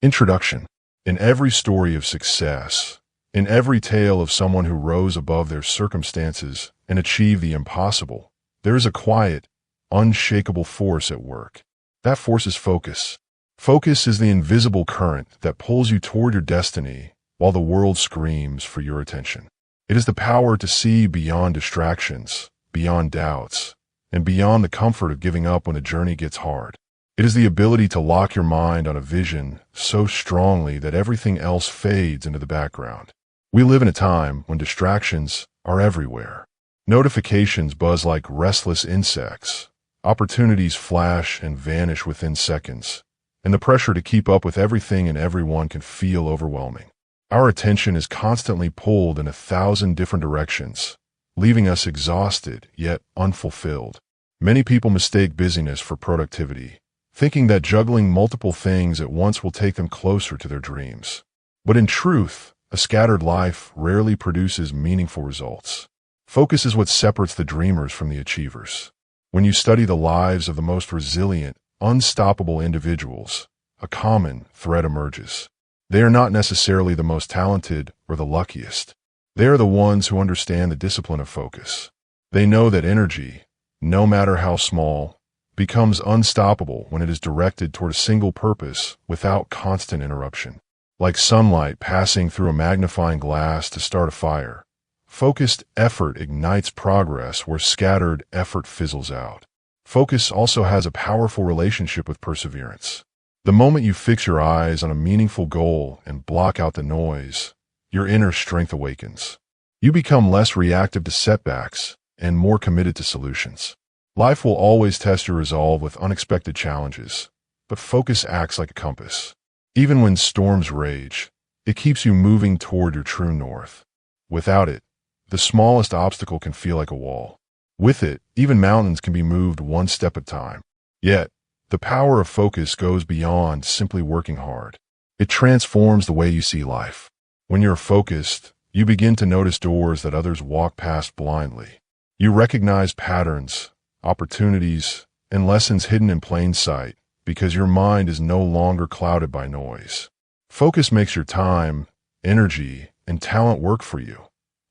Introduction. In every story of success, in every tale of someone who rose above their circumstances and achieved the impossible, there is a quiet, unshakable force at work. That force is focus. Focus is the invisible current that pulls you toward your destiny while the world screams for your attention. It is the power to see beyond distractions, beyond doubts, and beyond the comfort of giving up when the journey gets hard. It is the ability to lock your mind on a vision so strongly that everything else fades into the background. We live in a time when distractions are everywhere. Notifications buzz like restless insects. Opportunities flash and vanish within seconds, and the pressure to keep up with everything and everyone can feel overwhelming. Our attention is constantly pulled in 1,000 different directions, leaving us exhausted yet unfulfilled. Many people mistake busyness for productivity, thinking that juggling multiple things at once will take them closer to their dreams. But in truth, a scattered life rarely produces meaningful results. Focus is what separates the dreamers from the achievers. When you study the lives of the most resilient, unstoppable individuals, a common thread emerges. They are not necessarily the most talented or the luckiest. They are the ones who understand the discipline of focus. They know that energy, no matter how small, becomes unstoppable when it is directed toward a single purpose without constant interruption. Like sunlight passing through a magnifying glass to start a fire, focused effort ignites progress where scattered effort fizzles out. Focus also has a powerful relationship with perseverance. The moment you fix your eyes on a meaningful goal and block out the noise, your inner strength awakens. You become less reactive to setbacks and more committed to solutions. Life will always test your resolve with unexpected challenges, but focus acts like a compass. Even when storms rage, it keeps you moving toward your true north. Without it, the smallest obstacle can feel like a wall. With it, even mountains can be moved one step at a time. Yet, the power of focus goes beyond simply working hard. It transforms the way you see life. When you're focused, you begin to notice doors that others walk past blindly. You recognize patterns, opportunities, and lessons hidden in plain sight because your mind is no longer clouded by noise. Focus makes your time, energy, and talent work for you,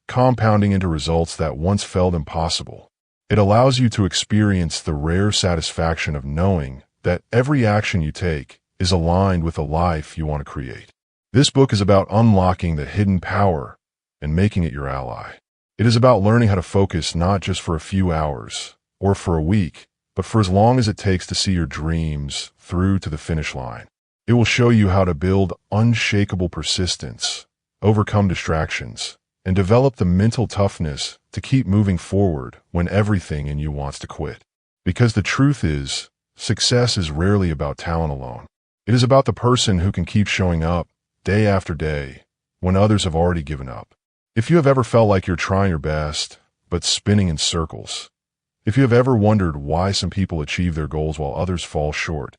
compounding into results that once felt impossible. It allows you to experience the rare satisfaction of knowing that every action you take is aligned with the life you want to create. This book is about unlocking the hidden power and making it your ally. It is about learning how to focus not just for a few hours or for a week, but for as long as it takes to see your dreams through to the finish line. It will show you how to build unshakable persistence, overcome distractions, and develop the mental toughness to keep moving forward when everything in you wants to quit. Because the truth is, success is rarely about talent alone. It is about the person who can keep showing up day after day when others have already given up. If you have ever felt like you're trying your best, but spinning in circles, if you have ever wondered why some people achieve their goals while others fall short,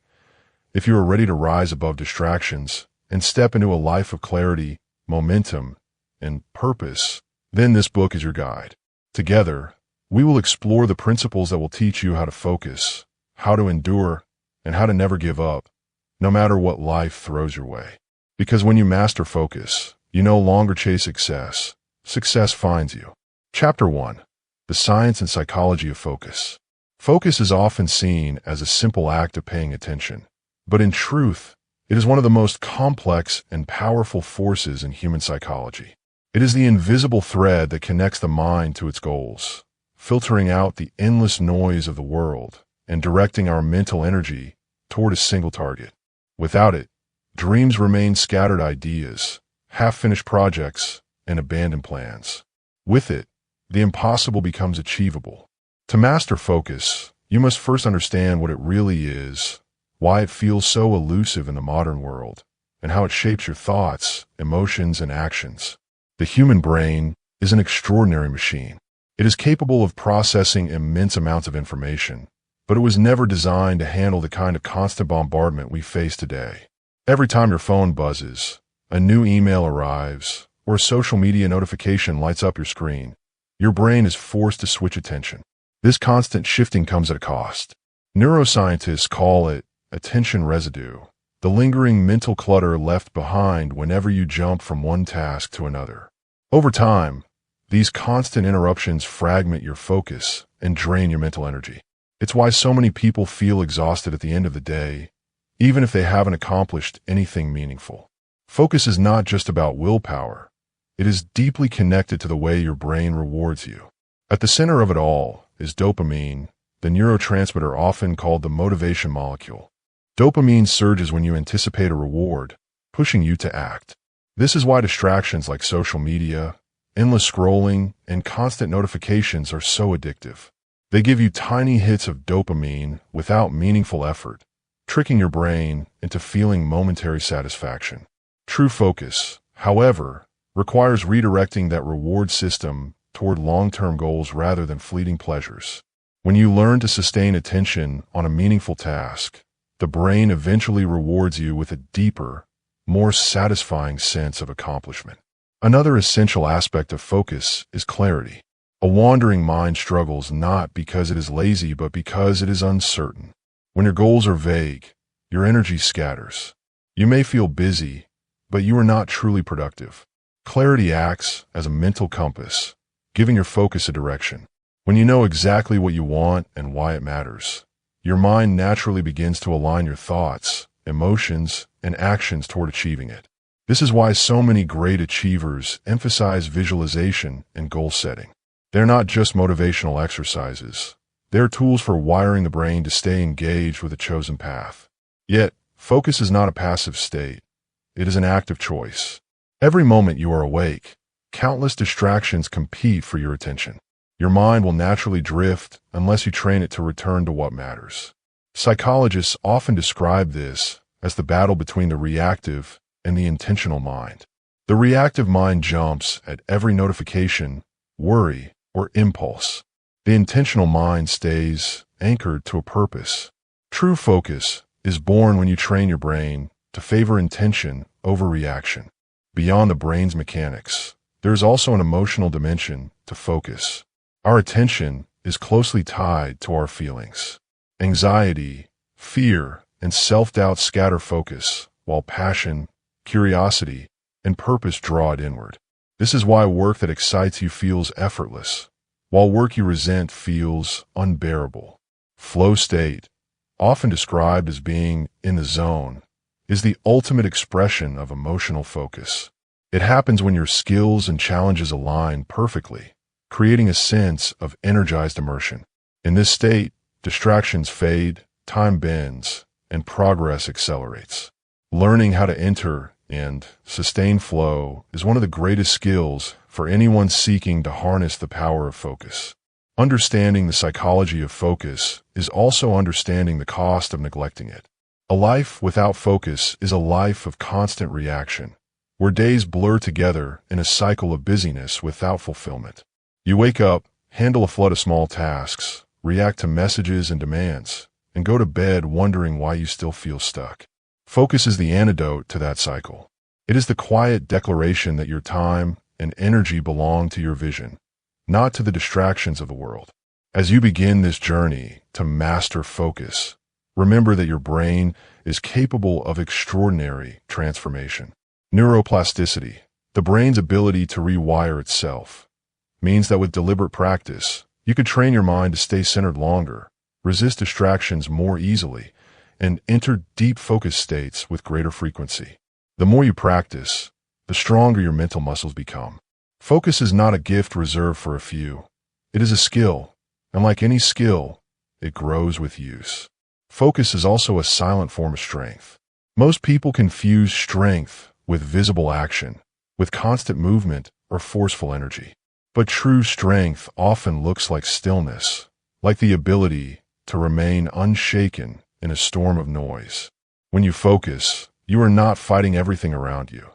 if you are ready to rise above distractions and step into a life of clarity, momentum, and purpose, then this book is your guide. Together, we will explore the principles that will teach you how to focus, how to endure, and how to never give up, no matter what life throws your way. Because when you master focus, you no longer chase success. Success finds you. Chapter 1. The Science and Psychology of Focus. Focus is often seen as a simple act of paying attention, but in truth, it is one of the most complex and powerful forces in human psychology. It is the invisible thread that connects the mind to its goals, filtering out the endless noise of the world and directing our mental energy toward a single target. Without it, dreams remain scattered ideas, half-finished projects, and abandoned plans. With it, the impossible becomes achievable. To master focus, you must first understand what it really is, why it feels so elusive in the modern world, and how it shapes your thoughts, emotions, and actions. The human brain is an extraordinary machine. It is capable of processing immense amounts of information, but it was never designed to handle the kind of constant bombardment we face today. Every time your phone buzzes, a new email arrives, or a social media notification lights up your screen, your brain is forced to switch attention. This constant shifting comes at a cost. Neuroscientists call it attention residue, the lingering mental clutter left behind whenever you jump from one task to another. Over time, these constant interruptions fragment your focus and drain your mental energy. It's why so many people feel exhausted at the end of the day, even if they haven't accomplished anything meaningful. Focus is not just about willpower. It is deeply connected to the way your brain rewards you. At the center of it all is dopamine, the neurotransmitter often called the motivation molecule. Dopamine surges when you anticipate a reward, pushing you to act. This is why distractions like social media, endless scrolling, and constant notifications are so addictive. They give you tiny hits of dopamine without meaningful effort, tricking your brain into feeling momentary satisfaction. True focus, however, requires redirecting that reward system toward long-term goals rather than fleeting pleasures. When you learn to sustain attention on a meaningful task, the brain eventually rewards you with a deeper, more satisfying sense of accomplishment. Another essential aspect of focus is clarity. A wandering mind struggles not because it is lazy, but because it is uncertain. When your goals are vague, your energy scatters. You may feel busy, but you are not truly productive. Clarity acts as a mental compass, giving your focus a direction. When you know exactly what you want and why it matters, your mind naturally begins to align your thoughts, emotions, and actions toward achieving it. This is why so many great achievers emphasize visualization and goal setting. They're not just motivational exercises. They're tools for wiring the brain to stay engaged with a chosen path. Yet, focus is not a passive state. It is an active choice. Every moment you are awake, countless distractions compete for your attention. Your mind will naturally drift unless you train it to return to what matters. Psychologists often describe this as the battle between the reactive and the intentional mind. The reactive mind jumps at every notification, worry, or impulse. The intentional mind stays anchored to a purpose. True focus is born when you train your brain to favor intention over reaction. Beyond the brain's mechanics, there is also an emotional dimension to focus. Our attention is closely tied to our feelings. Anxiety, fear, and self-doubt scatter focus, while passion, curiosity, and purpose draw it inward. This is why work that excites you feels effortless, while work you resent feels unbearable. Flow state, often described as being in the zone, is the ultimate expression of emotional focus. It happens when your skills and challenges align perfectly, creating a sense of energized immersion. In this state, distractions fade, time bends, and progress accelerates. Learning how to enter and sustain flow is one of the greatest skills for anyone seeking to harness the power of focus. Understanding the psychology of focus is also understanding the cost of neglecting it. A life without focus is a life of constant reaction, where days blur together in a cycle of busyness without fulfillment. You wake up, handle a flood of small tasks, react to messages and demands, and go to bed wondering why you still feel stuck. Focus is the antidote to that cycle. It is the quiet declaration that your time and energy belong to your vision, not to the distractions of the world. As you begin this journey to master focus, remember that your brain is capable of extraordinary transformation. Neuroplasticity, the brain's ability to rewire itself, means that with deliberate practice, you could train your mind to stay centered longer, resist distractions more easily, and enter deep focus states with greater frequency. The more you practice, the stronger your mental muscles become. Focus is not a gift reserved for a few. It is a skill, and like any skill, it grows with use. Focus is also a silent form of strength. Most people confuse strength with visible action, with constant movement or forceful energy. But true strength often looks like stillness, like the ability to remain unshaken in a storm of noise. When you focus, you are not fighting everything around you.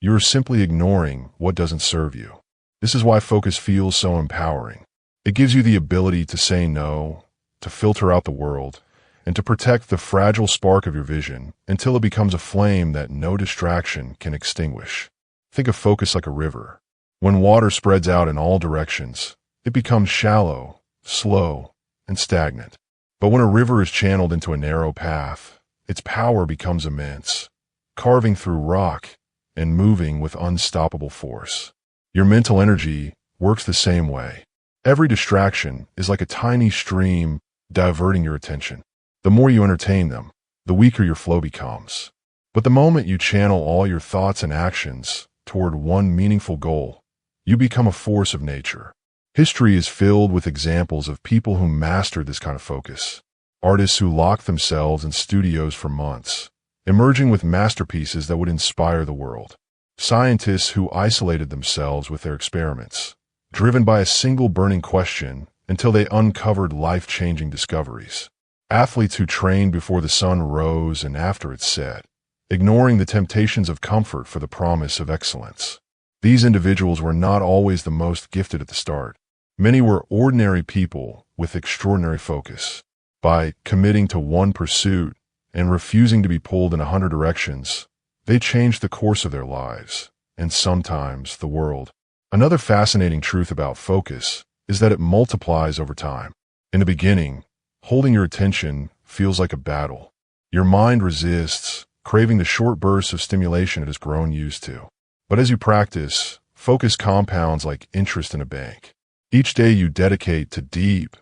You are simply ignoring what doesn't serve you. This is why focus feels so empowering. It gives you the ability to say no, to filter out the world, and to protect the fragile spark of your vision until it becomes a flame that no distraction can extinguish. Think of focus like a river. When water spreads out in all directions, it becomes shallow, slow, and stagnant. But when a river is channeled into a narrow path, its power becomes immense, carving through rock and moving with unstoppable force. Your mental energy works the same way. Every distraction is like a tiny stream diverting your attention. The more you entertain them, the weaker your flow becomes. But the moment you channel all your thoughts and actions toward one meaningful goal, you become a force of nature. History is filled with examples of people who mastered this kind of focus. Artists who locked themselves in studios for months, emerging with masterpieces that would inspire the world. Scientists who isolated themselves with their experiments, driven by a single burning question until they uncovered life-changing discoveries. Athletes who trained before the sun rose and after it set, ignoring the temptations of comfort for the promise of excellence. These individuals were not always the most gifted at the start. Many were ordinary people with extraordinary focus. By committing to one pursuit and refusing to be pulled in 100 directions, they changed the course of their lives, and sometimes the world. Another fascinating truth about focus is that it multiplies over time. In the beginning, holding your attention feels like a battle. Your mind resists, craving the short bursts of stimulation it has grown used to. But as you practice, focus compounds like interest in a bank. Each day you dedicate to deep,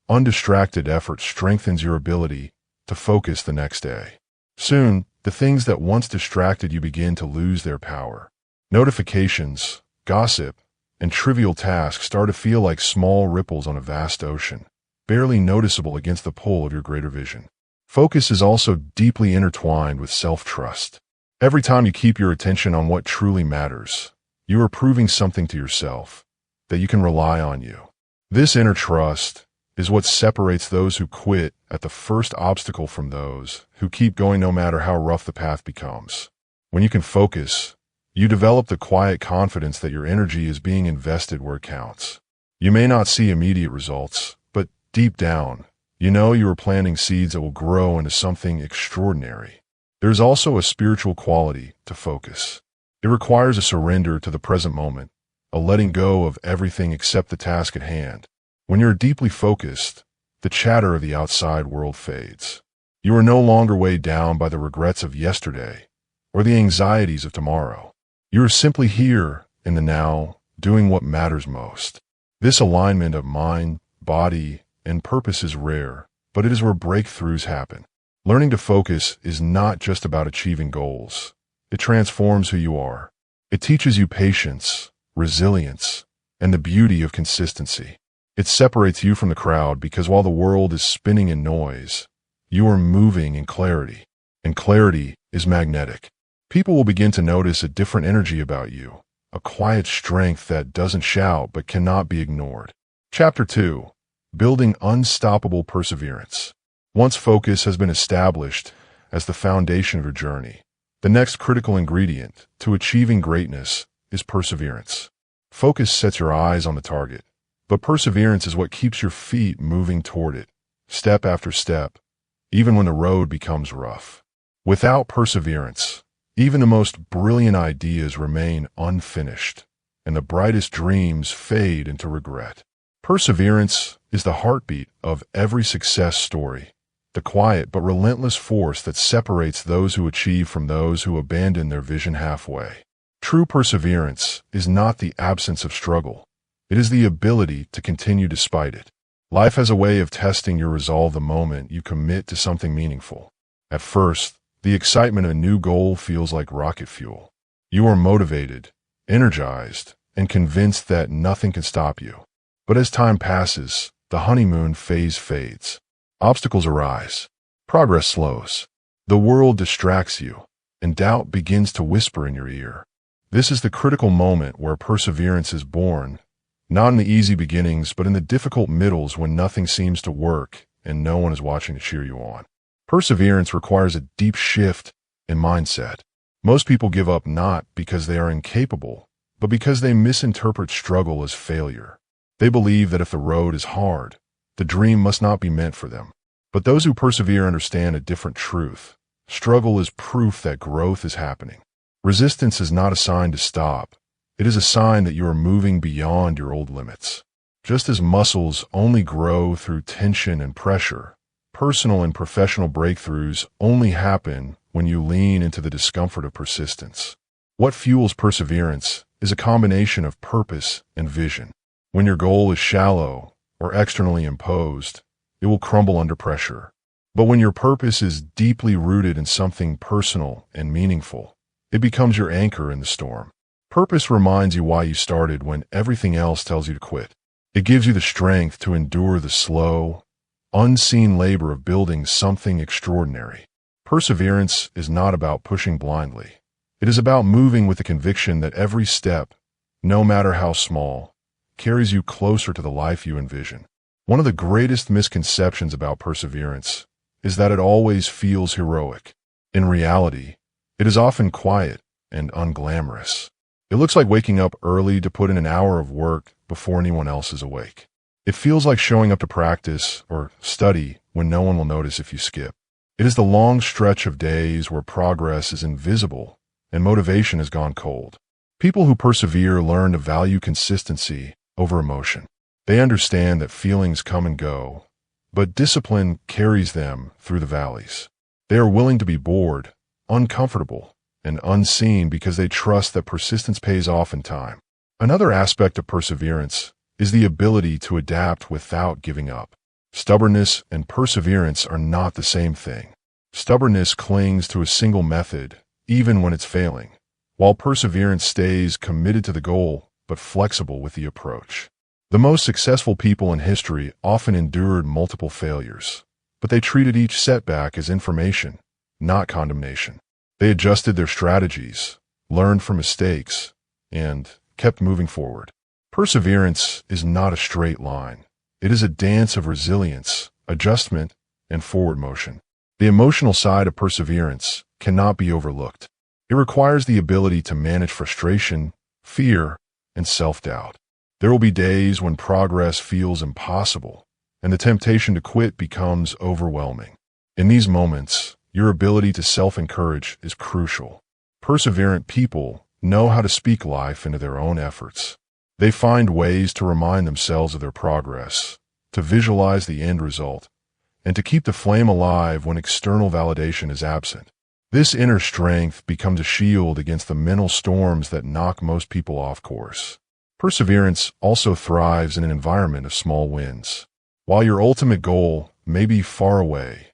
undistracted effort strengthens your ability to focus the next day. Soon, the things that once distracted you begin to lose their power. Notifications, gossip, and trivial tasks start to feel like small ripples on a vast ocean, barely noticeable against the pull of your greater vision. Focus is also deeply intertwined with self-trust. Every time you keep your attention on what truly matters, you are proving something to yourself, that you can rely on you. This inner trust is what separates those who quit at the first obstacle from those who keep going no matter how rough the path becomes. When you can focus, you develop the quiet confidence that your energy is being invested where it counts. You may not see immediate results, but deep down, you know you are planting seeds that will grow into something extraordinary. There is also a spiritual quality to focus. It requires a surrender to the present moment, a letting go of everything except the task at hand. When you're deeply focused, the chatter of the outside world fades. You are no longer weighed down by the regrets of yesterday or the anxieties of tomorrow. You are simply here in the now, doing what matters most. This alignment of mind, body, and purpose is rare, but it is where breakthroughs happen. Learning to focus is not just about achieving goals. It transforms who you are. It teaches you patience, resilience, and the beauty of consistency. It separates you from the crowd because while the world is spinning in noise, you are moving in clarity, and clarity is magnetic. People will begin to notice a different energy about you, a quiet strength that doesn't shout but cannot be ignored. Chapter 2. Building Unstoppable Perseverance. Once focus has been established as the foundation of your journey, the next critical ingredient to achieving greatness is perseverance. Focus sets your eyes on the target, but perseverance is what keeps your feet moving toward it, step after step, even when the road becomes rough. Without perseverance, even the most brilliant ideas remain unfinished, and the brightest dreams fade into regret. Perseverance is the heartbeat of every success story, the quiet but relentless force that separates those who achieve from those who abandon their vision halfway. True perseverance is not the absence of struggle. It is the ability to continue despite it. Life has a way of testing your resolve the moment you commit to something meaningful. At first, the excitement of a new goal feels like rocket fuel. You are motivated, energized, and convinced that nothing can stop you. But as time passes, the honeymoon phase fades. Obstacles arise. Progress slows. The world distracts you, and doubt begins to whisper in your ear. This is the critical moment where perseverance is born, not in the easy beginnings, but in the difficult middles when nothing seems to work and no one is watching to cheer you on. Perseverance requires a deep shift in mindset. Most people give up not because they are incapable, but because they misinterpret struggle as failure. They believe that if the road is hard, the dream must not be meant for them. But those who persevere understand a different truth. Struggle is proof that growth is happening. Resistance is not a sign to stop. It is a sign that you are moving beyond your old limits. Just as muscles only grow through tension and pressure, Personal and professional breakthroughs only happen when you lean into the discomfort of persistence. What fuels perseverance is a combination of purpose and vision. When your goal is shallow or externally imposed, it will crumble under pressure. But when your purpose is deeply rooted in something personal and meaningful, it becomes your anchor in the storm. Purpose reminds you why you started when everything else tells you to quit. It gives you the strength to endure the slow, unseen labor of building something extraordinary. Perseverance is not about pushing blindly. It is about moving with the conviction that every step, no matter how small, carries you closer to the life you envision. One of the greatest misconceptions about perseverance is that it always feels heroic. In reality, it is often quiet and unglamorous. It looks like waking up early to put in an hour of work before anyone else is awake. It feels like showing up to practice or study when no one will notice if you skip. It is the long stretch of days where progress is invisible and motivation has gone cold. People who persevere learn to value consistency over emotion. They understand that feelings come and go, but discipline carries them through the valleys. They are willing to be bored, uncomfortable, and unseen because they trust that persistence pays off in time. Another aspect of perseverance is the ability to adapt without giving up. Stubbornness and perseverance are not the same thing. Stubbornness clings to a single method, even when it's failing, while perseverance stays committed to the goal but flexible with the approach. The most successful people in history often endured multiple failures, but they treated each setback as information, not condemnation. They adjusted their strategies, learned from mistakes, and kept moving forward. Perseverance is not a straight line. It is a dance of resilience, adjustment, and forward motion. The emotional side of perseverance cannot be overlooked. It requires the ability to manage frustration, fear, and self-doubt. There will be days when progress feels impossible, and the temptation to quit becomes overwhelming. In these moments, your ability to self-encourage is crucial. Perseverant people know how to speak life into their own efforts. They find ways to remind themselves of their progress, to visualize the end result, and to keep the flame alive when external validation is absent. This inner strength becomes a shield against the mental storms that knock most people off course. Perseverance also thrives in an environment of small wins. While your ultimate goal may be far away,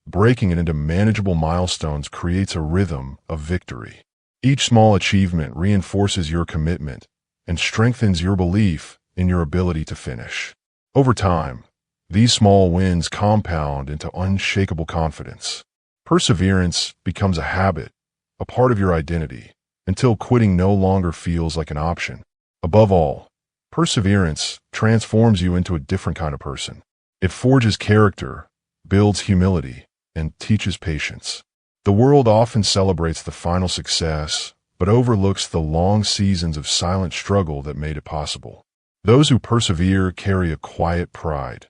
breaking it into manageable milestones creates a rhythm of victory. Each small achievement reinforces your commitment and strengthens your belief in your ability to finish. Over time, these small wins compound into unshakable confidence. Perseverance becomes a habit, a part of your identity, until quitting no longer feels like an option. Above all, perseverance transforms you into a different kind of person. It forges character, builds humility, and teaches patience. The world often celebrates the final success, but overlooks the long seasons of silent struggle that made it possible. Those who persevere carry a quiet pride,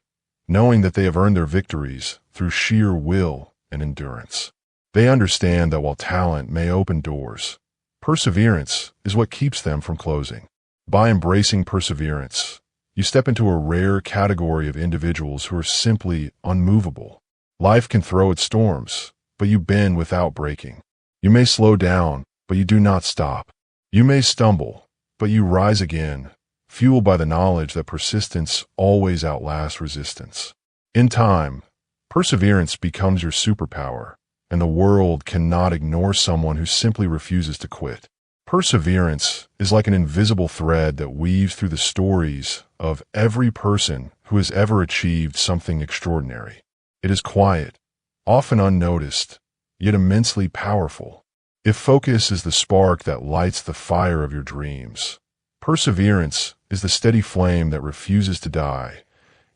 knowing that they have earned their victories through sheer will and endurance. They understand that while talent may open doors, perseverance is what keeps them from closing. By embracing perseverance, you step into a rare category of individuals who are simply unmovable. Life can throw its storms, but you bend without breaking. You may slow down, but you do not stop. You may stumble, but you rise again, fueled by the knowledge that persistence always outlasts resistance. In time, perseverance becomes your superpower, and the world cannot ignore someone who simply refuses to quit. Perseverance is like an invisible thread that weaves through the stories of every person who has ever achieved something extraordinary. It is quiet, often unnoticed, yet immensely powerful. If focus is the spark that lights the fire of your dreams, perseverance is the steady flame that refuses to die,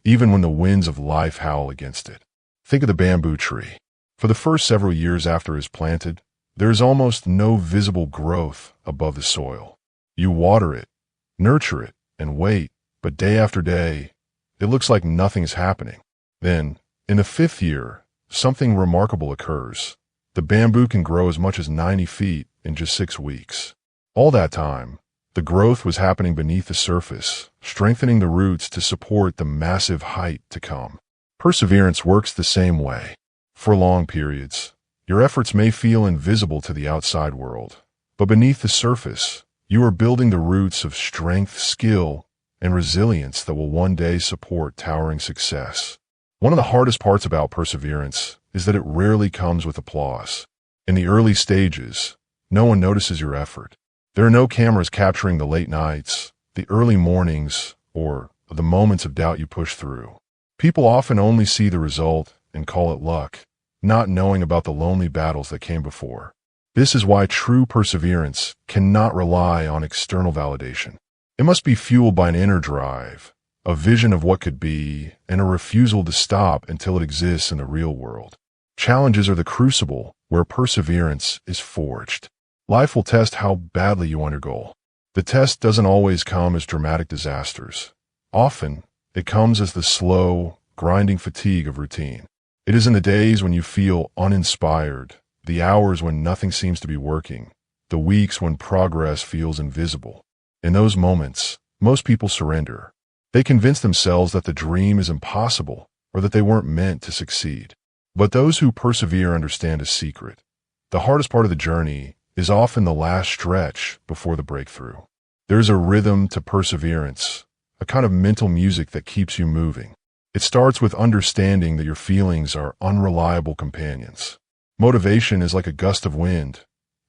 even when the winds of life howl against it. Think of the bamboo tree. For the first several years after it is planted, there is almost no visible growth above the soil. You water it, nurture it, and wait, but day after day, it looks like nothing is happening. Then, in the 5th year, something remarkable occurs. The bamboo can grow as much as 90 feet in just 6 weeks. All that time, the growth was happening beneath the surface, strengthening the roots to support the massive height to come. Perseverance works the same way. For long periods, your efforts may feel invisible to the outside world, but beneath the surface, you are building the roots of strength, skill, and resilience that will one day support towering success. One of the hardest parts about perseverance is that it rarely comes with applause. In the early stages, no one notices your effort. There are no cameras capturing the late nights, the early mornings, or the moments of doubt you push through. People often only see the result and call it luck, not knowing about the lonely battles that came before. This is why true perseverance cannot rely on external validation. It must be fueled by an inner drive, a vision of what could be, and a refusal to stop until it exists in the real world. Challenges are the crucible where perseverance is forged. Life will test how badly you want your goal. The test doesn't always come as dramatic disasters. Often, it comes as the slow, grinding fatigue of routine. It is in the days when you feel uninspired, the hours when nothing seems to be working, the weeks when progress feels invisible. In those moments, most people surrender. They convince themselves that the dream is impossible or that they weren't meant to succeed. But those who persevere understand a secret. The hardest part of the journey is often the last stretch before the breakthrough. There's a rhythm to perseverance, a kind of mental music that keeps you moving. It starts with understanding that your feelings are unreliable companions. Motivation is like a gust of wind,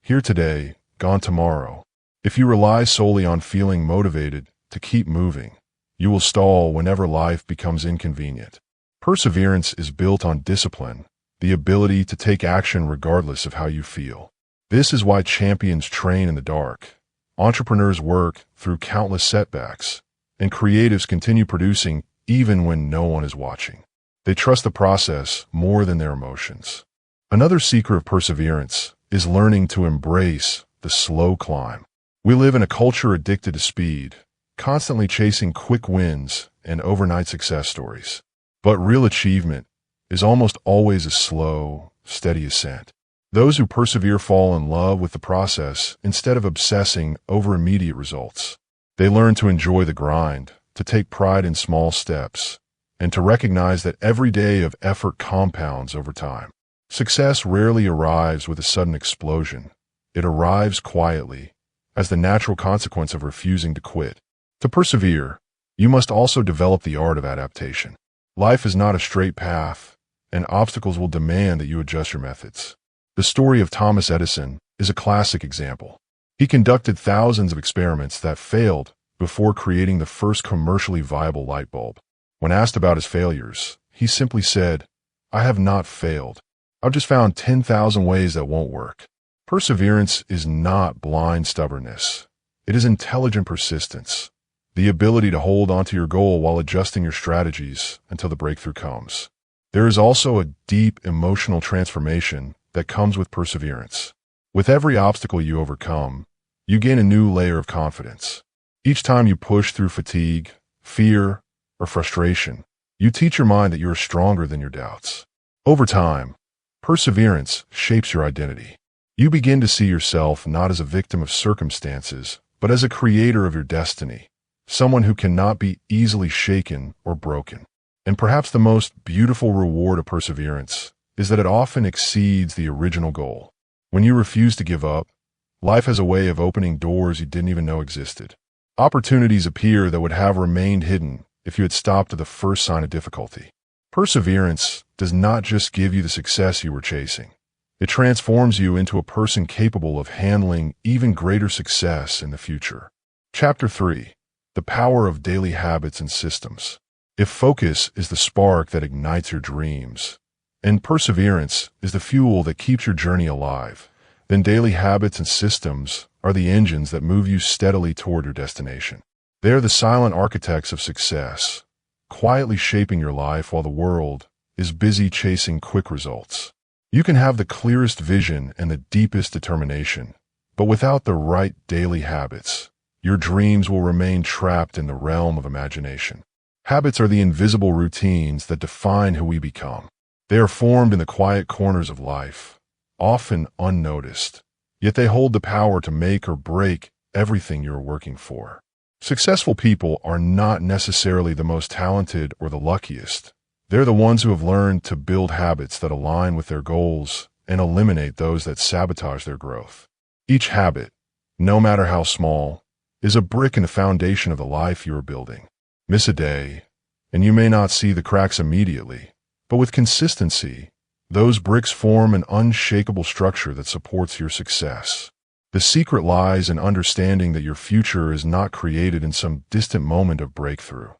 here today, gone tomorrow. If you rely solely on feeling motivated to keep moving, you will stall whenever life becomes inconvenient. Perseverance is built on discipline, the ability to take action regardless of how you feel. This is why champions train in the dark, entrepreneurs work through countless setbacks, and creatives continue producing even when no one is watching. They trust the process more than their emotions. Another secret of perseverance is learning to embrace the slow climb. We live in a culture addicted to speed, constantly chasing quick wins and overnight success stories. But real achievement is almost always a slow, steady ascent. Those who persevere fall in love with the process instead of obsessing over immediate results. They learn to enjoy the grind, to take pride in small steps, and to recognize that every day of effort compounds over time. Success rarely arrives with a sudden explosion. It arrives quietly, as the natural consequence of refusing to quit. To persevere, you must also develop the art of adaptation. Life is not a straight path, and obstacles will demand that you adjust your methods. The story of Thomas Edison is a classic example. He conducted thousands of experiments that failed before creating the first commercially viable light bulb. When asked about his failures, he simply said, "I have not failed. I've just found 10,000 ways that won't work." Perseverance is not blind stubbornness. It is intelligent persistence, the ability to hold onto your goal while adjusting your strategies until the breakthrough comes. There is also a deep emotional transformation that comes with perseverance. With every obstacle you overcome, you gain a new layer of confidence. Each time you push through fatigue, fear, or frustration, you teach your mind that you are stronger than your doubts. Over time, perseverance shapes your identity. You begin to see yourself not as a victim of circumstances, but as a creator of your destiny, someone who cannot be easily shaken or broken. And perhaps the most beautiful reward of perseverance is that it often exceeds the original goal. When you refuse to give up, life has a way of opening doors you didn't even know existed. Opportunities appear that would have remained hidden if you had stopped at the first sign of difficulty. Perseverance does not just give you the success you were chasing. It transforms you into a person capable of handling even greater success in the future. Chapter 3. The Power of Daily Habits and Systems. If focus is the spark that ignites your dreams, and perseverance is the fuel that keeps your journey alive, then daily habits and systems are the engines that move you steadily toward your destination. They are the silent architects of success, quietly shaping your life while the world is busy chasing quick results. You can have the clearest vision and the deepest determination, but without the right daily habits, your dreams will remain trapped in the realm of imagination. Habits are the invisible routines that define who we become. They are formed in the quiet corners of life, often unnoticed, yet they hold the power to make or break everything you are working for. Successful people are not necessarily the most talented or the luckiest. They're the ones who have learned to build habits that align with their goals and eliminate those that sabotage their growth. Each habit, no matter how small, is a brick in the foundation of the life you are building. Miss a day, and you may not see the cracks immediately, but with consistency, those bricks form an unshakable structure that supports your success. The secret lies in understanding that your future is not created in some distant moment of breakthrough.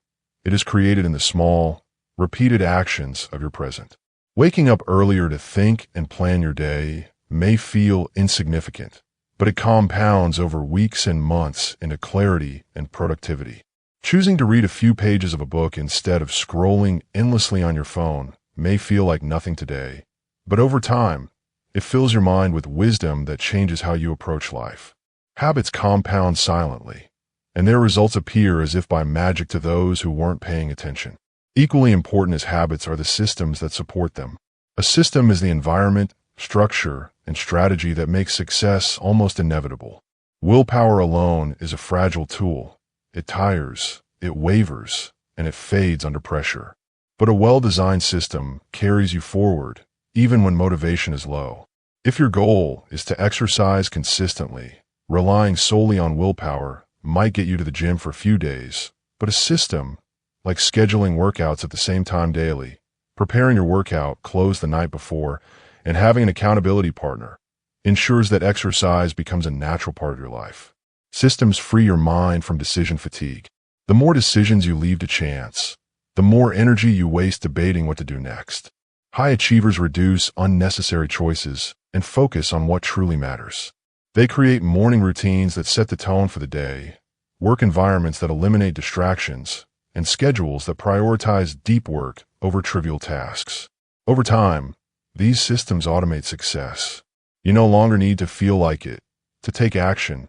It is created in the small, repeated actions of your present. Waking up earlier to think and plan your day may feel insignificant, but it compounds over weeks and months into clarity and productivity. Choosing to read a few pages of a book instead of scrolling endlessly on your phone may feel like nothing today, but over time, it fills your mind with wisdom that changes how you approach life. Habits compound silently, and their results appear as if by magic to those who weren't paying attention. Equally important as habits are the systems that support them. A system is the environment, structure, and strategy that makes success almost inevitable. Willpower alone is a fragile tool. It tires, it wavers, and it fades under pressure. But a well-designed system carries you forward, even when motivation is low. If your goal is to exercise consistently, relying solely on willpower might get you to the gym for a few days, but a system, like scheduling workouts at the same time daily, preparing your workout clothes the night before, and having an accountability partner, ensures that exercise becomes a natural part of your life. Systems free your mind from decision fatigue. The more decisions you leave to chance, the more energy you waste debating what to do next. High achievers reduce unnecessary choices and focus on what truly matters. They create morning routines that set the tone for the day, work environments that eliminate distractions, and schedules that prioritize deep work over trivial tasks. Over time, these systems automate success. You no longer need to feel like it to take action.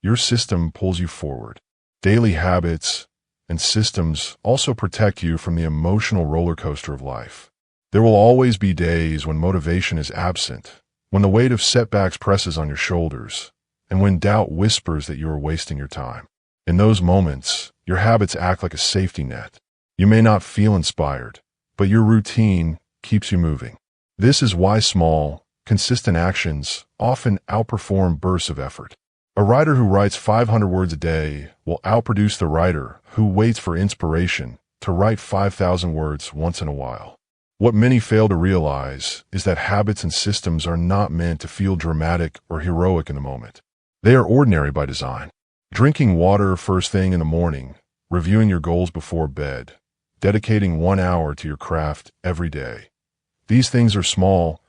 Your system pulls you forward. Daily habits and systems also protect you from the emotional roller coaster of life. There will always be days when motivation is absent, when the weight of setbacks presses on your shoulders, and when doubt whispers that you are wasting your time. In those moments, your habits act like a safety net. You may not feel inspired, but your routine keeps you moving. This is why small, consistent actions often outperform bursts of effort. A writer who writes 500 words a day will outproduce the writer who waits for inspiration to write 5,000 words once in a while. What many fail to realize is that habits and systems are not meant to feel dramatic or heroic in the moment. They are ordinary by design. Drinking water first thing in the morning, reviewing your goals before bed, dedicating 1 hour to your craft every day. These things are small,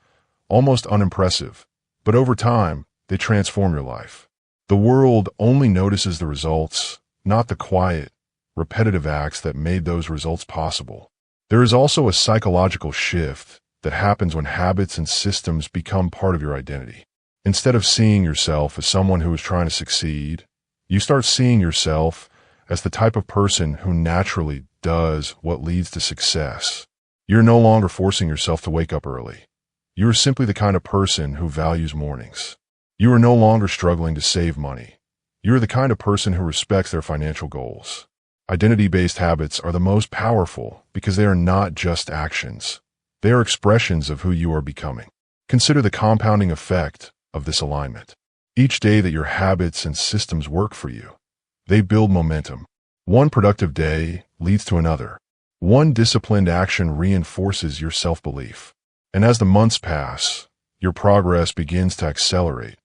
almost unimpressive, but over time, they transform your life. The world only notices the results, not the quiet, repetitive acts that made those results possible. There is also a psychological shift that happens when habits and systems become part of your identity. Instead of seeing yourself as someone who is trying to succeed, you start seeing yourself as the type of person who naturally does what leads to success. You're no longer forcing yourself to wake up early. You are simply the kind of person who values mornings. You are no longer struggling to save money. You are the kind of person who respects their financial goals. Identity-based habits are the most powerful because they are not just actions. They are expressions of who you are becoming. Consider the compounding effect of this alignment. Each day that your habits and systems work for you, they build momentum. One productive day leads to another. One disciplined action reinforces your self-belief. And as the months pass, your progress begins to accelerate,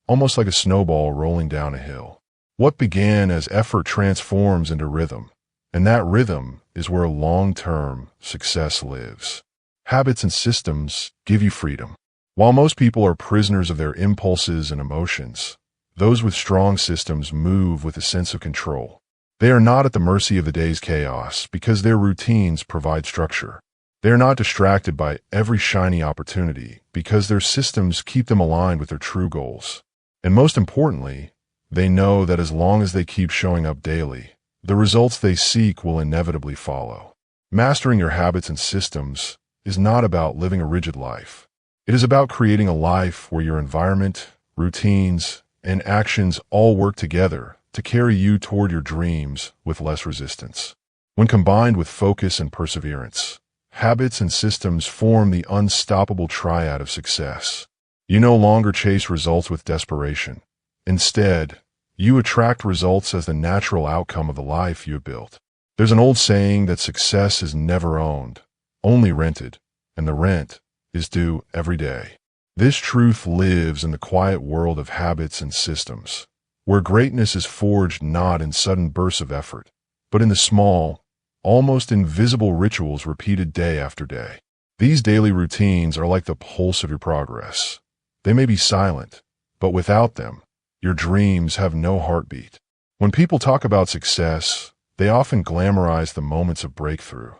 almost like a snowball rolling down a hill. What began as effort transforms into rhythm, and that rhythm is where long-term success lives. Habits and systems give you freedom. While most people are prisoners of their impulses and emotions, those with strong systems move with a sense of control. They are not at the mercy of the day's chaos because their routines provide structure. They are not distracted by every shiny opportunity because their systems keep them aligned with their true goals. And most importantly, they know that as long as they keep showing up daily, the results they seek will inevitably follow. Mastering your habits and systems is not about living a rigid life. It is about creating a life where your environment, routines, and actions all work together to carry you toward your dreams with less resistance. When combined with focus and perseverance, habits and systems form the unstoppable triad of success. You no longer chase results with desperation. Instead, you attract results as the natural outcome of the life you have built. There's an old saying that success is never owned, only rented, and the rent is due every day. This truth lives in the quiet world of habits and systems, where greatness is forged not in sudden bursts of effort, but in the small, almost invisible rituals repeated day after day. These daily routines are like the pulse of your progress. They may be silent, but without them, your dreams have no heartbeat. When people talk about success, they often glamorize the moments of breakthrough,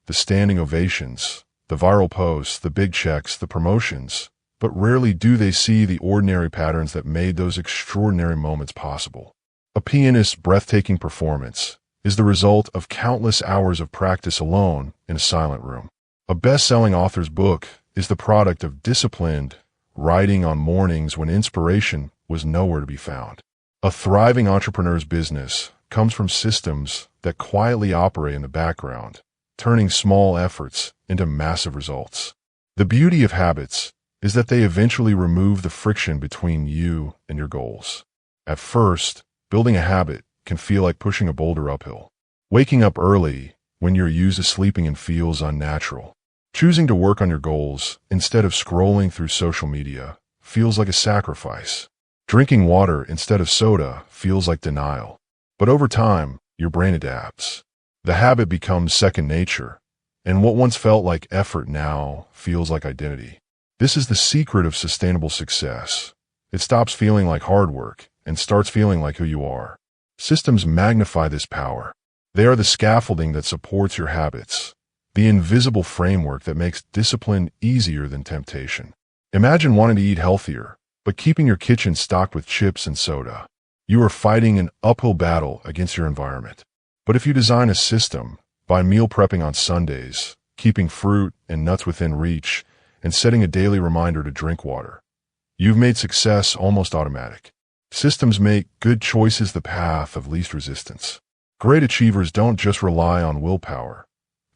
the standing ovations, the viral posts, the big checks, the promotions, but rarely do they see the ordinary patterns that made those extraordinary moments possible. A pianist's breathtaking performance is the result of countless hours of practice alone in a silent room. A best-selling author's book is the product of disciplined writing on mornings when inspiration was nowhere to be found. A thriving entrepreneur's business comes from systems that quietly operate in the background, turning small efforts into massive results. The beauty of habits is that they eventually remove the friction between you and your goals. At first, building a habit can feel like pushing a boulder uphill. Waking up early when you're used to sleeping and feels unnatural. Choosing to work on your goals instead of scrolling through social media feels like a sacrifice. Drinking water instead of soda feels like denial. But over time, your brain adapts. The habit becomes second nature, and what once felt like effort now feels like identity. This is the secret of sustainable success. It stops feeling like hard work and starts feeling like who you are. Systems magnify this power. They are the scaffolding that supports your habits, the invisible framework that makes discipline easier than temptation. Imagine wanting to eat healthier, but keeping your kitchen stocked with chips and soda. You are fighting an uphill battle against your environment. But if you design a system by meal prepping on Sundays, keeping fruit and nuts within reach, and setting a daily reminder to drink water, you've made success almost automatic. Systems make good choices the path of least resistance. Great achievers don't just rely on willpower.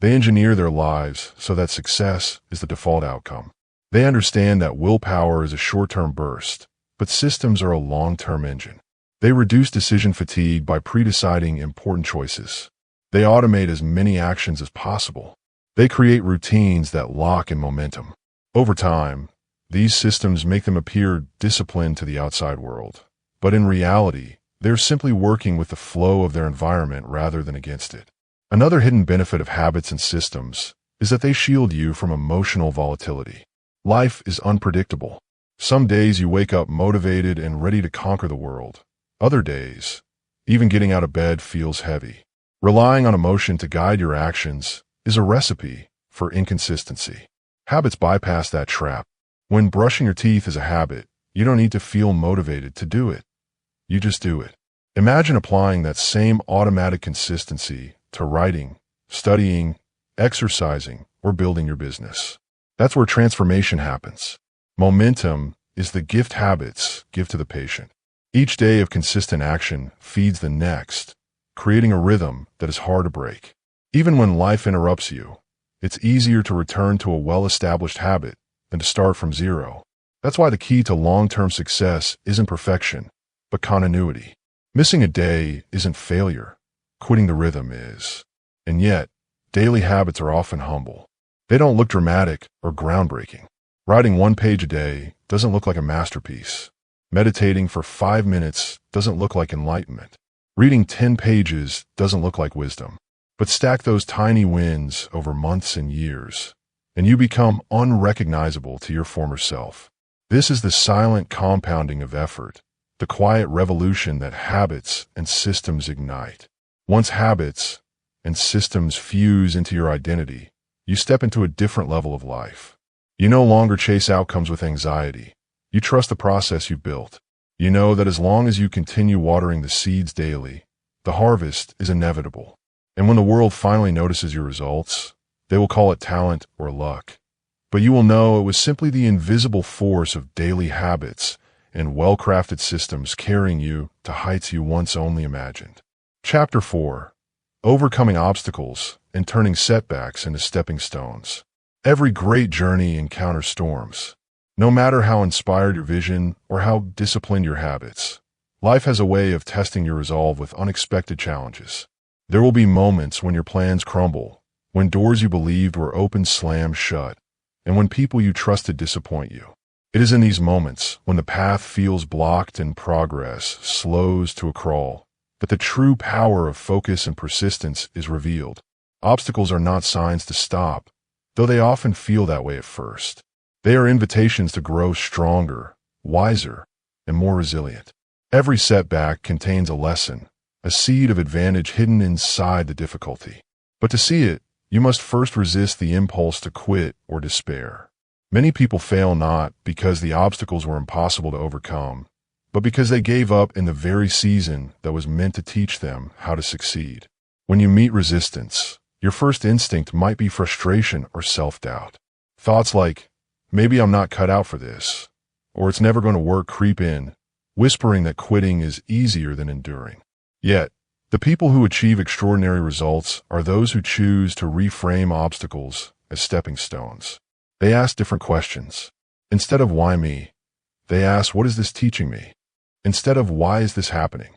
They engineer their lives so that success is the default outcome. They understand that willpower is a short-term burst, but systems are a long-term engine. They reduce decision fatigue by pre-deciding important choices. They automate as many actions as possible. They create routines that lock in momentum. Over time, these systems make them appear disciplined to the outside world. But in reality, they're simply working with the flow of their environment rather than against it. Another hidden benefit of habits and systems is that they shield you from emotional volatility. Life is unpredictable. Some days you wake up motivated and ready to conquer the world. Other days, even getting out of bed feels heavy. Relying on emotion to guide your actions is a recipe for inconsistency. Habits bypass that trap. When brushing your teeth is a habit, you don't need to feel motivated to do it. You just do it. Imagine applying that same automatic consistency to writing, studying, exercising, or building your business. That's where transformation happens. Momentum is the gift habits give to the patient. Each day of consistent action feeds the next, creating a rhythm that is hard to break. Even when life interrupts you, it's easier to return to a well-established habit than to start from zero. That's why the key to long-term success isn't perfection, but continuity. Missing a day isn't failure. Quitting the rhythm is. And yet, daily habits are often humble. They don't look dramatic or groundbreaking. Writing 1 page a day doesn't look like a masterpiece. Meditating for 5 minutes doesn't look like enlightenment. Reading 10 pages doesn't look like wisdom. But stack those tiny wins over months and years, and you become unrecognizable to your former self. This is the silent compounding of effort, the quiet revolution that habits and systems ignite. Once habits and systems fuse into your identity, you step into a different level of life. You no longer chase outcomes with anxiety. You trust the process you've built. You know that as long as you continue watering the seeds daily, the harvest is inevitable. And when the world finally notices your results, they will call it talent or luck. But you will know it was simply the invisible force of daily habits and well-crafted systems carrying you to heights you once only imagined. Chapter 4. overcoming obstacles and turning setbacks into stepping stones. Every great journey encounters storms. No matter how inspired your vision or how disciplined your habits, life has a way of testing your resolve with unexpected challenges. There will be moments when your plans crumble, when doors you believed were open slam shut, and when people you trusted disappoint you. It is in these moments, when the path feels blocked and progress slows to a crawl, that the true power of focus and persistence is revealed. Obstacles are not signs to stop, though they often feel that way at first. They are invitations to grow stronger, wiser, and more resilient. Every setback contains a lesson, a seed of advantage hidden inside the difficulty. But to see it, you must first resist the impulse to quit or despair. Many people fail not because the obstacles were impossible to overcome, but because they gave up in the very season that was meant to teach them how to succeed. When you meet resistance, your first instinct might be frustration or self-doubt. Thoughts like, maybe I'm not cut out for this, or it's never going to work creep in, whispering that quitting is easier than enduring. Yet, the people who achieve extraordinary results are those who choose to reframe obstacles as stepping stones. They ask different questions. Instead of why me, they ask what is this teaching me? Instead of why is this happening,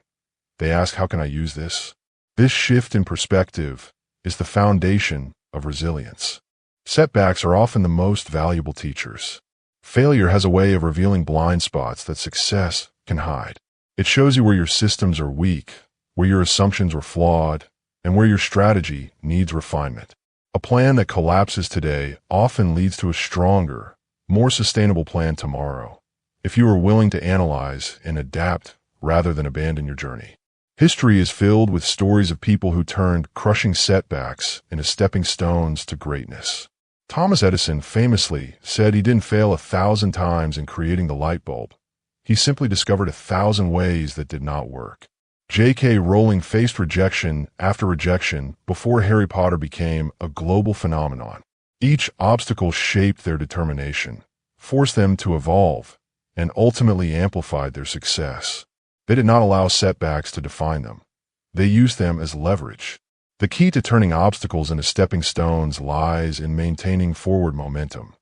they ask how can I use this? This shift in perspective is the foundation of resilience. Setbacks are often the most valuable teachers. Failure has a way of revealing blind spots that success can hide. It shows you where your systems are weak, where your assumptions were flawed, and where your strategy needs refinement. A plan that collapses today often leads to a stronger, more sustainable plan tomorrow, if you are willing to analyze and adapt rather than abandon your journey. History is filled with stories of people who turned crushing setbacks into stepping stones to greatness. Thomas Edison famously said he didn't fail 1,000 times in creating the light bulb. He simply discovered 1,000 ways that did not work. J.K. Rowling faced rejection after rejection before Harry Potter became a global phenomenon. Each obstacle shaped their determination, forced them to evolve, and ultimately amplified their success. They did not allow setbacks to define them. They used them as leverage. The key to turning obstacles into stepping stones lies in maintaining forward momentum,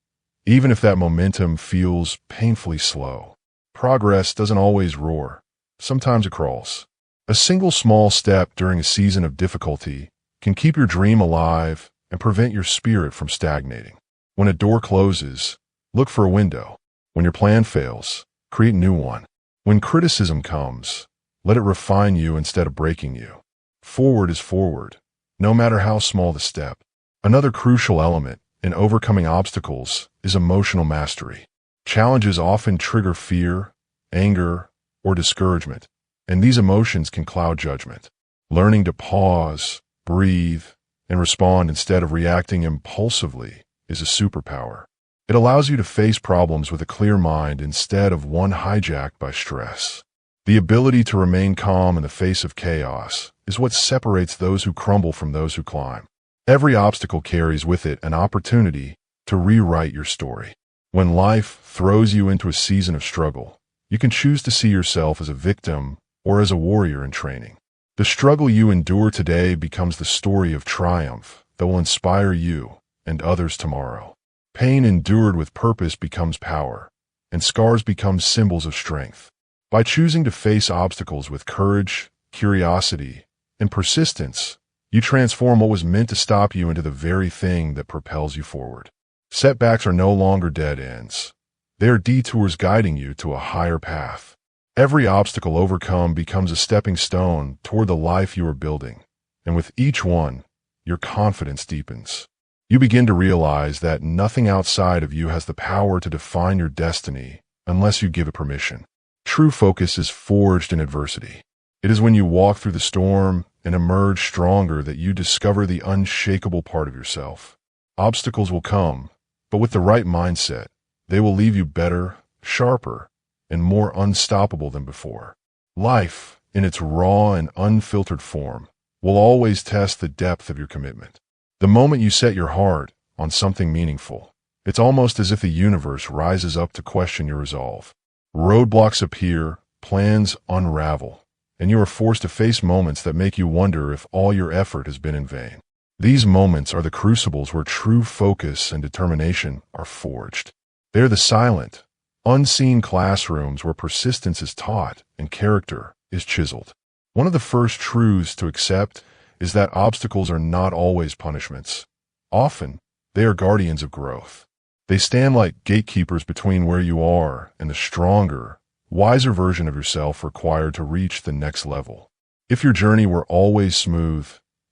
even if that momentum feels painfully slow. Progress doesn't always roar. Sometimes it crawls. A single small step during a season of difficulty can keep your dream alive and prevent your spirit from stagnating. When a door closes, look for a window. When your plan fails, create a new one. When criticism comes, let it refine you instead of breaking you. Forward is forward, no matter how small the step. Another crucial element in overcoming obstacles is emotional mastery. Challenges often trigger fear, anger, or discouragement, and these emotions can cloud judgment. Learning to pause, breathe, and respond instead of reacting impulsively is a superpower. It allows you to face problems with a clear mind instead of one hijacked by stress. The ability to remain calm in the face of chaos is what separates those who crumble from those who climb. Every obstacle carries with it an opportunity to rewrite your story. When life throws you into a season of struggle, you can choose to see yourself as a victim or as a warrior in training. The struggle you endure today becomes the story of triumph that will inspire you and others tomorrow. Pain endured with purpose becomes power, and scars become symbols of strength. By choosing to face obstacles with courage, curiosity, and persistence, you transform what was meant to stop you into the very thing that propels you forward. Setbacks are no longer dead ends. They are detours guiding you to a higher path. Every obstacle overcome becomes a stepping stone toward the life you are building, and with each one, your confidence deepens. You begin to realize that nothing outside of you has the power to define your destiny unless you give it permission. True focus is forged in adversity. It is when you walk through the storm and emerge stronger that you discover the unshakable part of yourself. Obstacles will come, but with the right mindset, they will leave you better, sharper, and more unstoppable than before. Life, in its raw and unfiltered form, will always test the depth of your commitment. The moment you set your heart on something meaningful, it's almost as if the universe rises up to question your resolve. Roadblocks appear, plans unravel, and you are forced to face moments that make you wonder if all your effort has been in vain. These moments are the crucibles where true focus and determination are forged. They are the silent, unseen classrooms where persistence is taught and character is chiseled. One of the first truths to accept is that obstacles are not always punishments. Often, they are guardians of growth. They stand like gatekeepers between where you are and the stronger, wiser version of yourself required to reach the next level. If your journey were always smooth,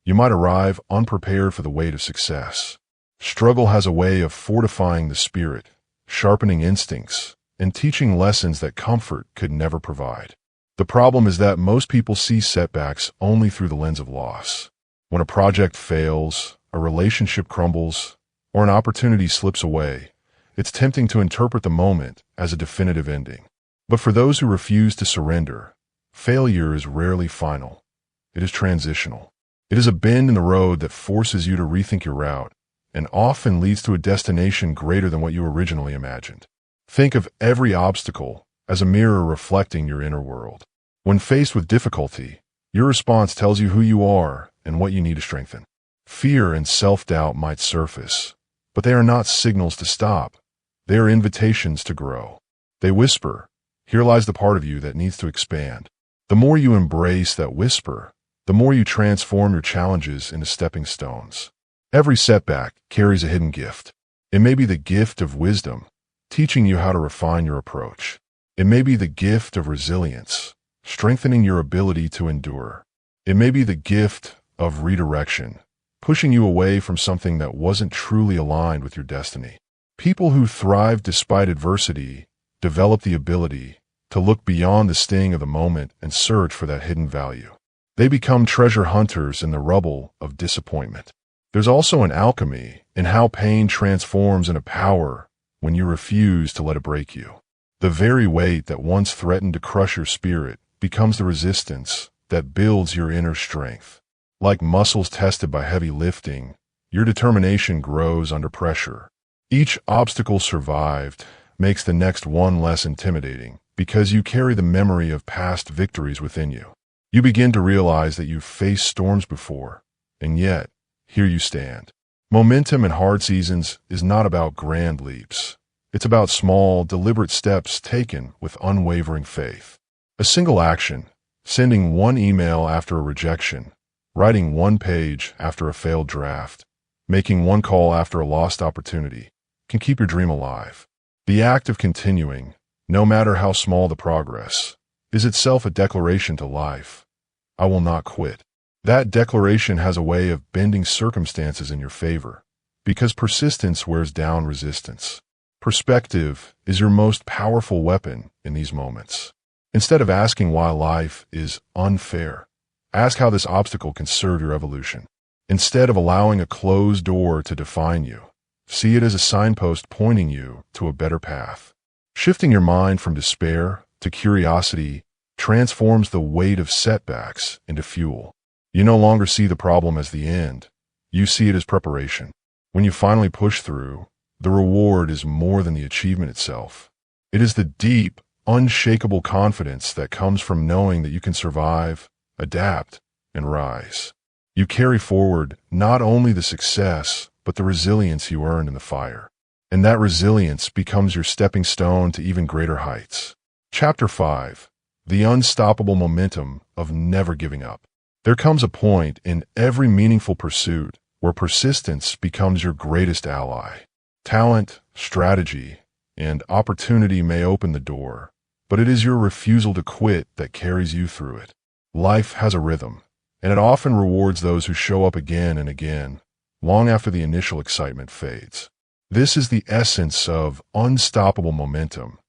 you might arrive unprepared for the weight of success. Struggle has a way of fortifying the spirit, sharpening instincts, and teaching lessons that comfort could never provide. The problem is that most people see setbacks only through the lens of loss. When a project fails, a relationship crumbles, or an opportunity slips away, it's tempting to interpret the moment as a definitive ending. But for those who refuse to surrender, failure is rarely final. It is transitional. It is a bend in the road that forces you to rethink your route and often leads to a destination greater than what you originally imagined. Think of every obstacle as a mirror reflecting your inner world. When faced with difficulty, your response tells you who you are and what you need to strengthen. Fear and self-doubt might surface, but they are not signals to stop. They are invitations to grow. They whisper, "Here lies the part of you that needs to expand." The more you embrace that whisper, the more you transform your challenges into stepping stones. Every setback carries a hidden gift. It may be the gift of wisdom, teaching you how to refine your approach. It may be the gift of resilience, strengthening your ability to endure. It may be the gift of redirection, pushing you away from something that wasn't truly aligned with your destiny. People who thrive despite adversity develop the ability to look beyond the sting of the moment and search for that hidden value. They become treasure hunters in the rubble of disappointment. There's also an alchemy in how pain transforms into power when you refuse to let it break you. The very weight that once threatened to crush your spirit becomes the resistance that builds your inner strength. Like muscles tested by heavy lifting, your determination grows under pressure. Each obstacle survived makes the next one less intimidating because you carry the memory of past victories within you. You begin to realize that you've faced storms before, and yet, here you stand. Momentum in hard seasons is not about grand leaps. It's about small, deliberate steps taken with unwavering faith. A single action, sending one email after a rejection, writing one page after a failed draft, making one call after a lost opportunity, can keep your dream alive. The act of continuing, no matter how small the progress, is itself a declaration to life. I will not quit. That declaration has a way of bending circumstances in your favor, because persistence wears down resistance. Perspective is your most powerful weapon in these moments. Instead of asking why life is unfair, ask how this obstacle can serve your evolution. Instead of allowing a closed door to define you, see it as a signpost pointing you to a better path. Shifting your mind from despair to curiosity transforms the weight of setbacks into fuel. You no longer see the problem as the end. You see it as preparation. When you finally push through, the reward is more than the achievement itself. It is the deep, unshakable confidence that comes from knowing that you can survive, adapt, and rise. You carry forward not only the success, but the resilience you earned in the fire. And that resilience becomes your stepping stone to even greater heights. Chapter 5. The Unstoppable Momentum of Never Giving Up. There comes a point in every meaningful pursuit where persistence becomes your greatest ally. Talent, strategy, and opportunity may open the door, but it is your refusal to quit that carries you through it. Life has a rhythm, and it often rewards those who show up again and again, long after the initial excitement fades. This is the essence of unstoppable momentum,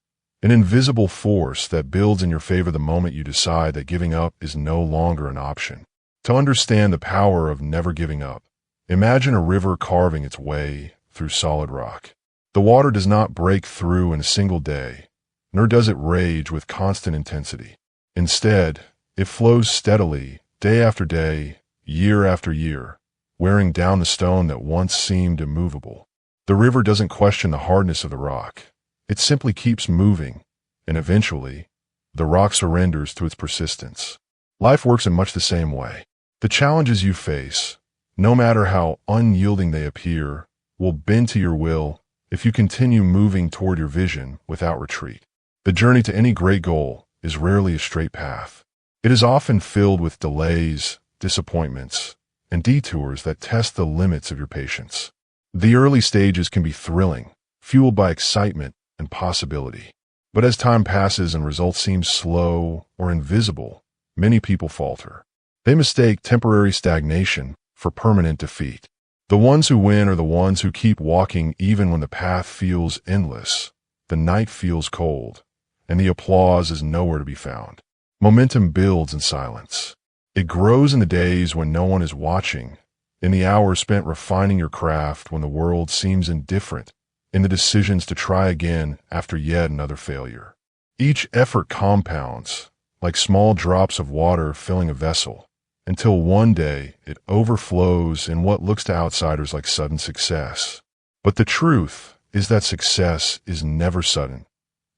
an invisible force that builds in your favor the moment you decide that giving up is no longer an option. To understand the power of never giving up, imagine a river carving its way through solid rock. The water does not break through in a single day, nor does it rage with constant intensity. Instead, it flows steadily, day after day, year after year, wearing down the stone that once seemed immovable. The river doesn't question the hardness of the rock. It simply keeps moving, and eventually, the rock surrenders to its persistence. Life works in much the same way. The challenges you face, no matter how unyielding they appear, will bend to your will if you continue moving toward your vision without retreat. The journey to any great goal is rarely a straight path. It is often filled with delays, disappointments, and detours that test the limits of your patience. The early stages can be thrilling, fueled by excitement and possibility. But as time passes and results seem slow or invisible, many people falter. They mistake temporary stagnation for permanent defeat. The ones who win are the ones who keep walking even when the path feels endless, the night feels cold, and the applause is nowhere to be found. Momentum builds in silence. It grows in the days when no one is watching, in the hours spent refining your craft when the world seems indifferent, in the decisions to try again after yet another failure. Each effort compounds, like small drops of water filling a vessel, until one day it overflows in what looks to outsiders like sudden success. But the truth is that success is never sudden.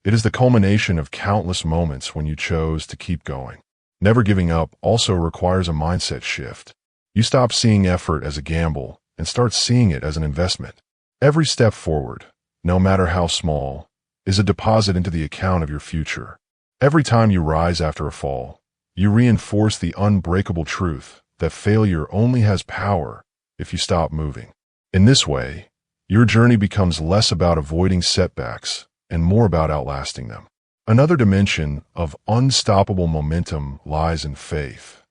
It is the culmination of countless moments when you chose to keep going. Never giving up also requires a mindset shift. You stop seeing effort as a gamble and start seeing it as an investment. Every step forward, no matter how small, is a deposit into the account of your future. Every time you rise after a fall, you reinforce the unbreakable truth that failure only has power if you stop moving. In this way, your journey becomes less about avoiding setbacks and more about outlasting them. Another dimension of unstoppable momentum lies in faith,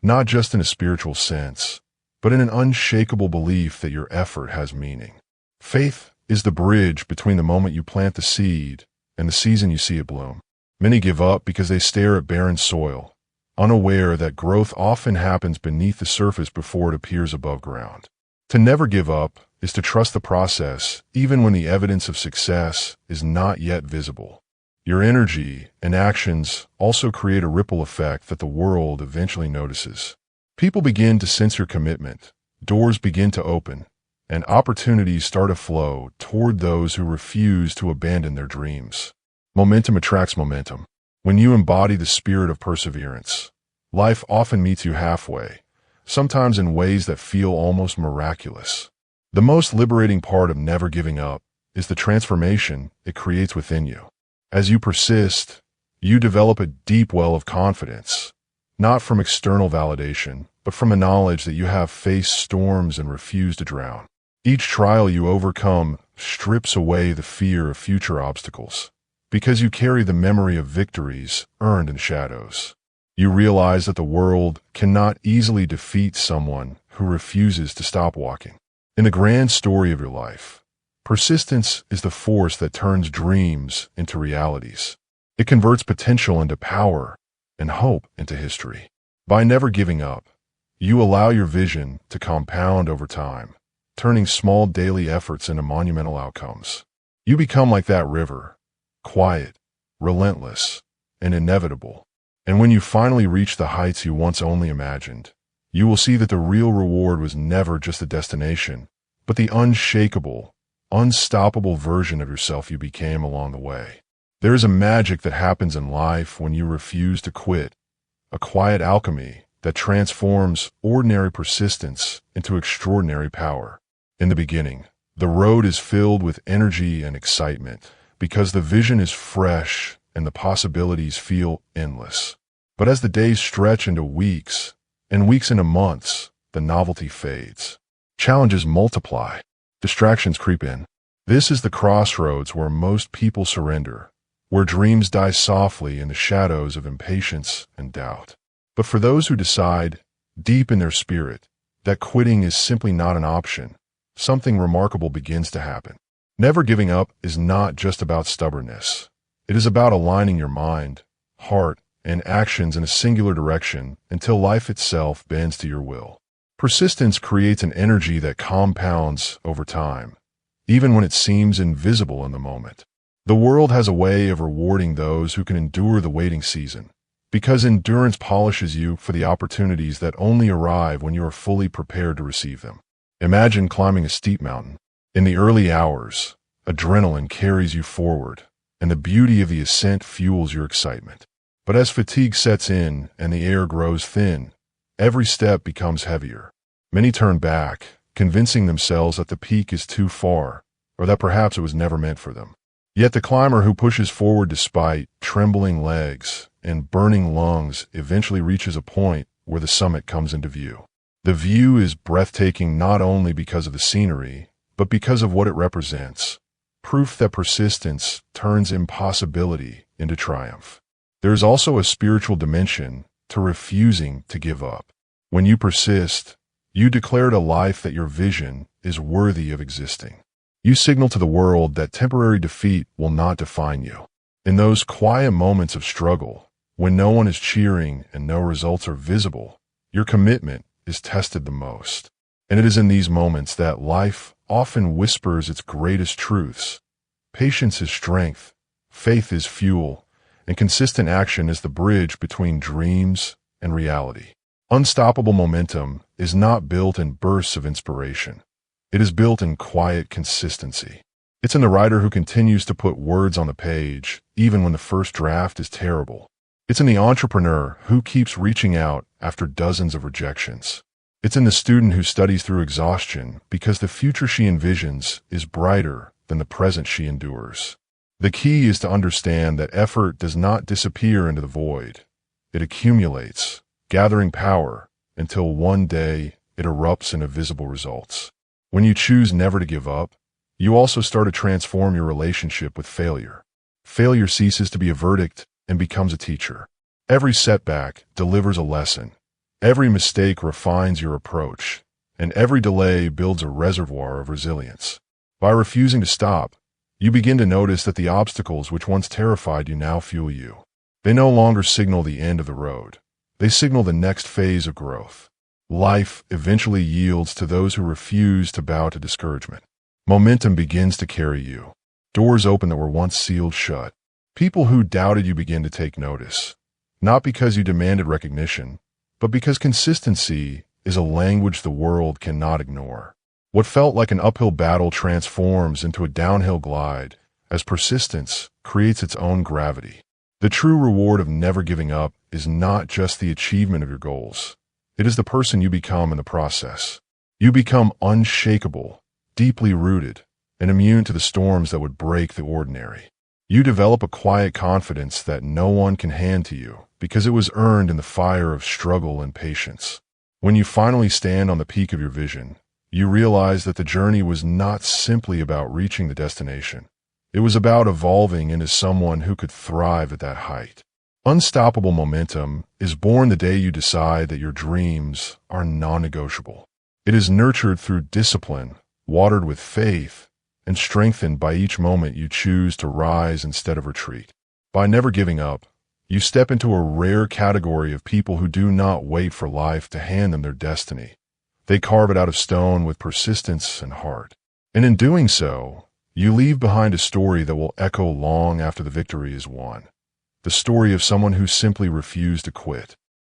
not just in a spiritual sense, but in an unshakable belief that your effort has meaning. Faith is the bridge between the moment you plant the seed and the season you see it bloom. Many give up because they stare at barren soil, unaware that growth often happens beneath the surface before it appears above ground. To never give up is to trust the process even when the evidence of success is not yet visible. Your energy and actions also create a ripple effect that the world eventually notices. People begin to sense your commitment, doors begin to open, and opportunities start to flow toward those who refuse to abandon their dreams. Momentum attracts momentum. When you embody the spirit of perseverance, life often meets you halfway, sometimes in ways that feel almost miraculous. The most liberating part of never giving up is the transformation it creates within you. As you persist, you develop a deep well of confidence, not from external validation, but from the knowledge that you have faced storms and refused to drown. Each trial you overcome strips away the fear of future obstacles, because you carry the memory of victories earned in shadows. You realize that the world cannot easily defeat someone who refuses to stop walking. In the grand story of your life, persistence is the force that turns dreams into realities. It converts potential into power and hope into history. By never giving up, you allow your vision to compound over time, turning small daily efforts into monumental outcomes. You become like that river, quiet, relentless, and inevitable. And when you finally reach the heights you once only imagined, you will see that the real reward was never just the destination, but the unshakable, unstoppable version of yourself you became along the way. There is a magic that happens in life when you refuse to quit, a quiet alchemy that transforms ordinary persistence into extraordinary power. In the beginning, the road is filled with energy and excitement because the vision is fresh and the possibilities feel endless. But as the days stretch into weeks, and weeks into months, the novelty fades. Challenges multiply. Distractions creep in. This is the crossroads where most people surrender, where dreams die softly in the shadows of impatience and doubt. But for those who decide, deep in their spirit, that quitting is simply not an option, something remarkable begins to happen. Never giving up is not just about stubbornness. It is about aligning your mind, heart, and actions in a singular direction until life itself bends to your will. Persistence creates an energy that compounds over time, even when it seems invisible in the moment. The world has a way of rewarding those who can endure the waiting season, because endurance polishes you for the opportunities that only arrive when you are fully prepared to receive them. Imagine climbing a steep mountain. In the early hours, adrenaline carries you forward, and the beauty of the ascent fuels your excitement. But as fatigue sets in and the air grows thin, every step becomes heavier. Many turn back, convincing themselves that the peak is too far, or that perhaps it was never meant for them. Yet the climber who pushes forward despite trembling legs and burning lungs eventually reaches a point where the summit comes into view. The view is breathtaking not only because of the scenery, but because of what it represents. Proof that persistence turns impossibility into triumph. There is also a spiritual dimension to refusing to give up. When you persist, you declare to life that your vision is worthy of existing. You signal to the world that temporary defeat will not define you. In those quiet moments of struggle, when no one is cheering and no results are visible, your commitment is tested the most. And it is in these moments that life often whispers its greatest truths. Patience is strength, faith is fuel, and consistent action is the bridge between dreams and reality. Unstoppable momentum is not built in bursts of inspiration. It is built in quiet consistency. It's in the writer who continues to put words on the page, even when the first draft is terrible. It's in the entrepreneur who keeps reaching out after dozens of rejections. It's in the student who studies through exhaustion because the future she envisions is brighter than the present she endures. The key is to understand that effort does not disappear into the void. It accumulates, gathering power, until one day it erupts into visible results. When you choose never to give up, you also start to transform your relationship with failure. Failure ceases to be a verdict and becomes a teacher. Every setback delivers a lesson. Every mistake refines your approach, and every delay builds a reservoir of resilience. By refusing to stop, you begin to notice that the obstacles which once terrified you now fuel you. They no longer signal the end of the road. They signal the next phase of growth. Life eventually yields to those who refuse to bow to discouragement. Momentum begins to carry you. Doors open that were once sealed shut. People who doubted you begin to take notice, not because you demanded recognition, but because consistency is a language the world cannot ignore. What felt like an uphill battle transforms into a downhill glide as persistence creates its own gravity. The true reward of never giving up is not just the achievement of your goals. It is the person you become in the process. You become unshakable, deeply rooted, and immune to the storms that would break the ordinary. You develop a quiet confidence that no one can hand to you because it was earned in the fire of struggle and patience. When you finally stand on the peak of your vision, you realize that the journey was not simply about reaching the destination. It was about evolving into someone who could thrive at that height. Unstoppable momentum is born the day you decide that your dreams are non-negotiable. It is nurtured through discipline, watered with faith, and strengthened by each moment you choose to rise instead of retreat. By never giving up, you step into a rare category of people who do not wait for life to hand them their destiny. They carve it out of stone with persistence and heart. And in doing so, you leave behind a story that will echo long after the victory is won. The story of someone who simply refused to quit.